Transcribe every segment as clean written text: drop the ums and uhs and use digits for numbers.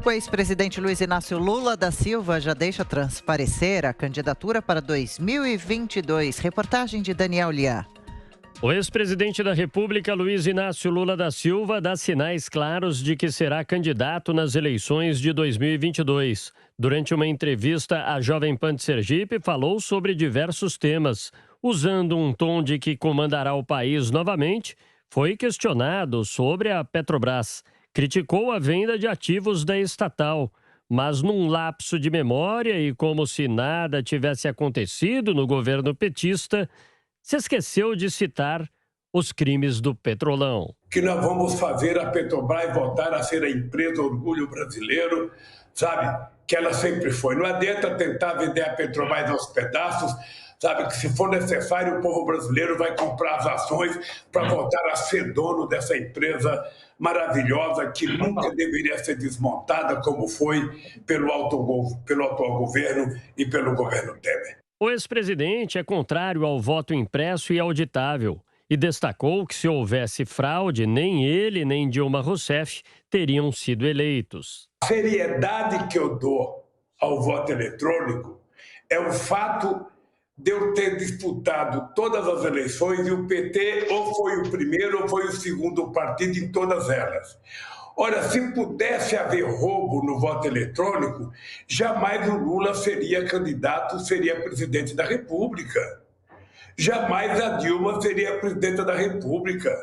O ex-presidente Luiz Inácio Lula da Silva já deixa transparecer a candidatura para 2022. Reportagem de Daniel Liá. O ex-presidente da República, Luiz Inácio Lula da Silva, dá sinais claros de que será candidato nas eleições de 2022. Durante uma entrevista à Jovem Pan de Sergipe, falou sobre diversos temas. Usando um tom de que comandará o país novamente, foi questionado sobre a Petrobras. Criticou a venda de ativos da estatal, mas num lapso de memória e como se nada tivesse acontecido no governo petista, se esqueceu de citar os crimes do Petrolão. Que nós vamos fazer a Petrobras voltar a ser a empresa orgulho brasileiro, sabe? Que ela sempre foi. Não adianta tentar vender a Petrobras aos pedaços, sabe? Que se for necessário, o povo brasileiro vai comprar as ações para voltar a ser dono dessa empresa maravilhosa que nunca deveria ser desmontada como foi pelo atual governo e pelo governo Temer. O ex-presidente é contrário ao voto impresso e auditável e destacou que se houvesse fraude, nem ele nem Dilma Rousseff teriam sido eleitos. A seriedade que eu dou ao voto eletrônico é o fato de eu ter disputado todas as eleições e o PT ou foi o primeiro ou foi o segundo partido em todas elas. Ora, se pudesse haver roubo no voto eletrônico, jamais o Lula seria candidato, seria presidente da República. Jamais a Dilma seria presidenta da República.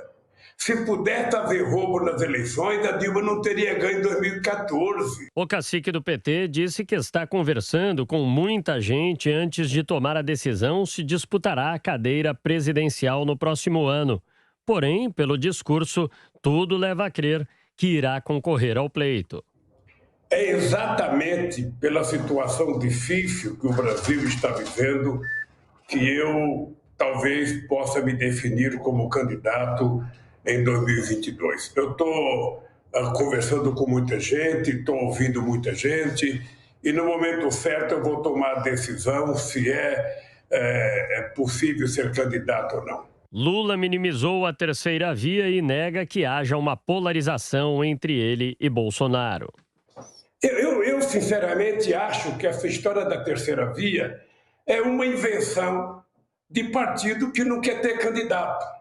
Se pudesse haver roubo nas eleições, a Dilma não teria ganho em 2014. O cacique do PT disse que está conversando com muita gente antes de tomar a decisão se disputará a cadeira presidencial no próximo ano. Porém, pelo discurso, tudo leva a crer que irá concorrer ao pleito. É exatamente pela situação difícil que o Brasil está vivendo que eu talvez possa me definir como candidato em 2022. Eu estou conversando com muita gente, estou ouvindo muita gente e no momento certo eu vou tomar a decisão se é possível ser candidato ou não. Lula minimizou a terceira via e nega que haja uma polarização entre ele e Bolsonaro. Eu sinceramente acho que essa história da terceira via é uma invenção de partido que não quer ter candidato.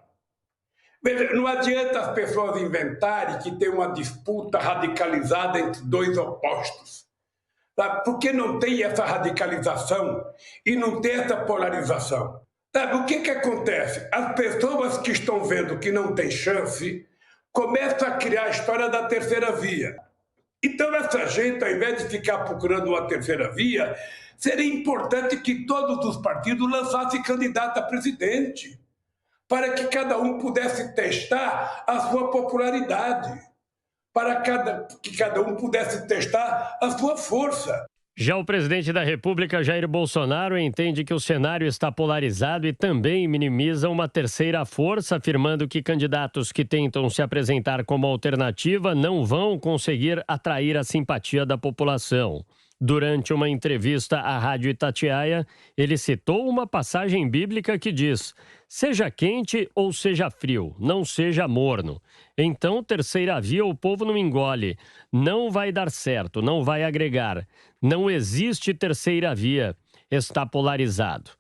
Veja, não adianta as pessoas inventarem que tem uma disputa radicalizada entre dois opostos. Sabe? Porque não tem essa radicalização e não tem essa polarização. Sabe, o que acontece? As pessoas que estão vendo que não tem chance começam a criar a história da terceira via. Então essa gente, ao invés de ficar procurando uma terceira via, seria importante que todos os partidos lançassem candidato a presidente, para que cada um pudesse testar a sua popularidade, para que cada um pudesse testar a sua força. Já o presidente da República, Jair Bolsonaro, entende que o cenário está polarizado e também minimiza uma terceira força, afirmando que candidatos que tentam se apresentar como alternativa não vão conseguir atrair a simpatia da população. Durante uma entrevista à Rádio Itatiaia, ele citou uma passagem bíblica que diz: seja quente ou seja frio, não seja morno. Então, terceira via, o povo não engole. Não vai dar certo, não vai agregar. Não existe terceira via. Está polarizado.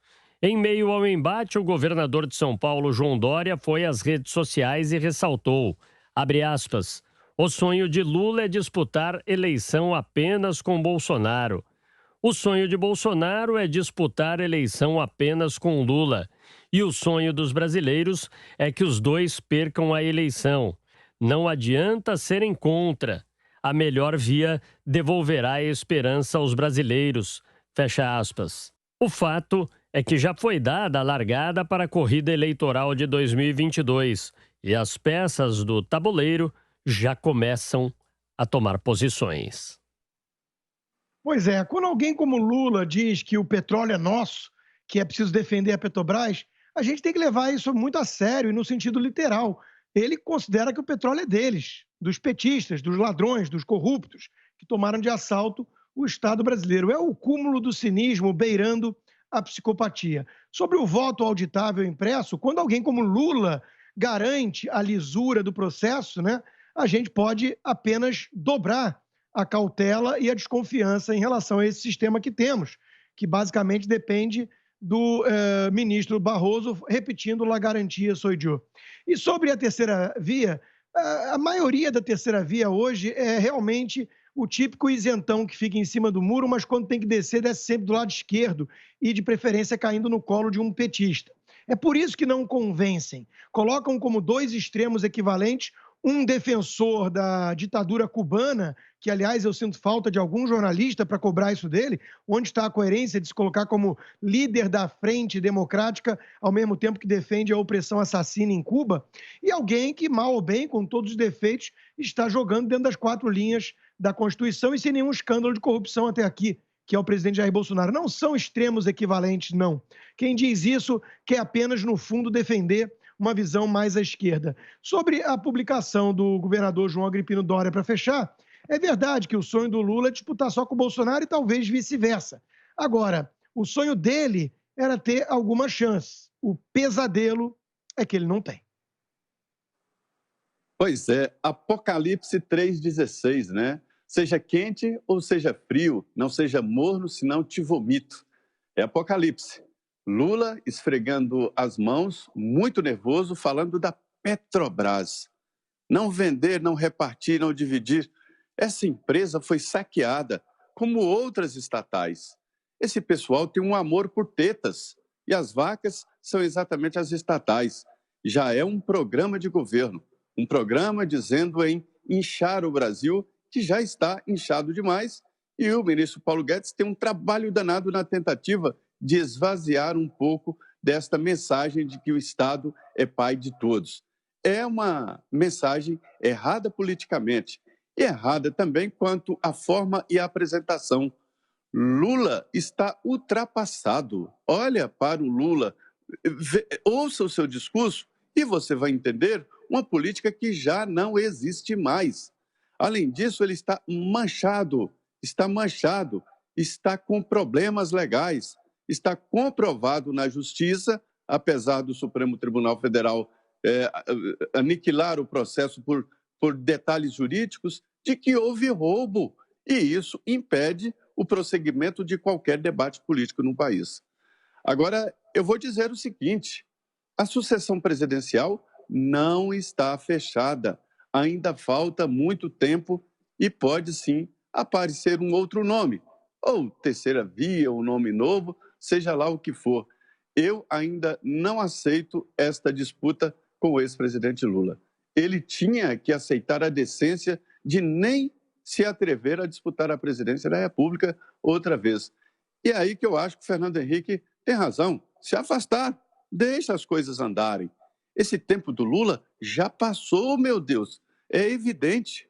Em meio ao embate, o governador de São Paulo, João Dória, foi às redes sociais e ressaltou, abre aspas, o sonho de Lula é disputar eleição apenas com Bolsonaro. O sonho de Bolsonaro é disputar eleição apenas com Lula. E o sonho dos brasileiros é que os dois percam a eleição. Não adianta serem contra. A melhor via devolverá a esperança aos brasileiros. Fecha aspas. O fato é que já foi dada a largada para a corrida eleitoral de 2022 e as peças do tabuleiro já começam a tomar posições. Pois é, quando alguém como Lula diz que o petróleo é nosso, que é preciso defender a Petrobras, a gente tem que levar isso muito a sério e no sentido literal. Ele considera que o petróleo é deles, dos petistas, dos ladrões, dos corruptos, que tomaram de assalto o Estado brasileiro. É o cúmulo do cinismo beirando a psicopatia. Sobre o voto auditável impresso, quando alguém como Lula garante a lisura do processo, né, a gente pode apenas dobrar a cautela e a desconfiança em relação a esse sistema que temos, que basicamente depende do ministro Barroso repetindo "la garantia sou eu". E sobre a terceira via, a maioria da terceira via hoje é realmente o típico isentão que fica em cima do muro, mas quando tem que descer, desce sempre do lado esquerdo e, de preferência, caindo no colo de um petista. É por isso que não convencem. Colocam como dois extremos equivalentes um defensor da ditadura cubana, que, aliás, eu sinto falta de algum jornalista para cobrar isso dele, onde está a coerência de se colocar como líder da frente democrática, ao mesmo tempo que defende a opressão assassina em Cuba, e alguém que, mal ou bem, com todos os defeitos, está jogando dentro das quatro linhas da Constituição e sem nenhum escândalo de corrupção até aqui, que é o presidente Jair Bolsonaro. Não são extremos equivalentes, não. Quem diz isso quer apenas, no fundo, defender uma visão mais à esquerda. Sobre a publicação do governador João Agripino Dória, para fechar, é verdade que o sonho do Lula é disputar só com o Bolsonaro e talvez vice-versa. Agora, o sonho dele era ter alguma chance. O pesadelo é que ele não tem. Pois é, Apocalipse 3,16, né? Seja quente ou seja frio, não seja morno, senão te vomito. É Apocalipse. Lula esfregando as mãos, muito nervoso, falando da Petrobras. Não vender, não repartir, não dividir. Essa empresa foi saqueada, como outras estatais. Esse pessoal tem um amor por tetas, e as vacas são exatamente as estatais. Já é um programa de governo, um programa dizendo em inchar o Brasil, que já está inchado demais, e o ministro Paulo Guedes tem um trabalho danado na tentativa de esvaziar um pouco desta mensagem de que o Estado é pai de todos. É uma mensagem errada politicamente e errada também quanto à forma e à apresentação. Lula está ultrapassado. Olha para o Lula, ouça o seu discurso e você vai entender uma política que já não existe mais. Além disso, ele está manchado, está com problemas legais. Está comprovado na Justiça, apesar do Supremo Tribunal Federal aniquilar o processo por detalhes jurídicos, de que houve roubo. E isso impede o prosseguimento de qualquer debate político no país. Agora, eu vou dizer o seguinte, a sucessão presidencial não está fechada. Ainda falta muito tempo e pode, sim, aparecer um outro nome, ou terceira via, um nome novo, seja lá o que for. Eu ainda não aceito esta disputa com o ex-presidente Lula. Ele tinha que aceitar a decência de nem se atrever a disputar a presidência da República outra vez. E é aí que eu acho que o Fernando Henrique tem razão. Se afastar, deixa as coisas andarem. Esse tempo do Lula já passou, meu Deus. É evidente.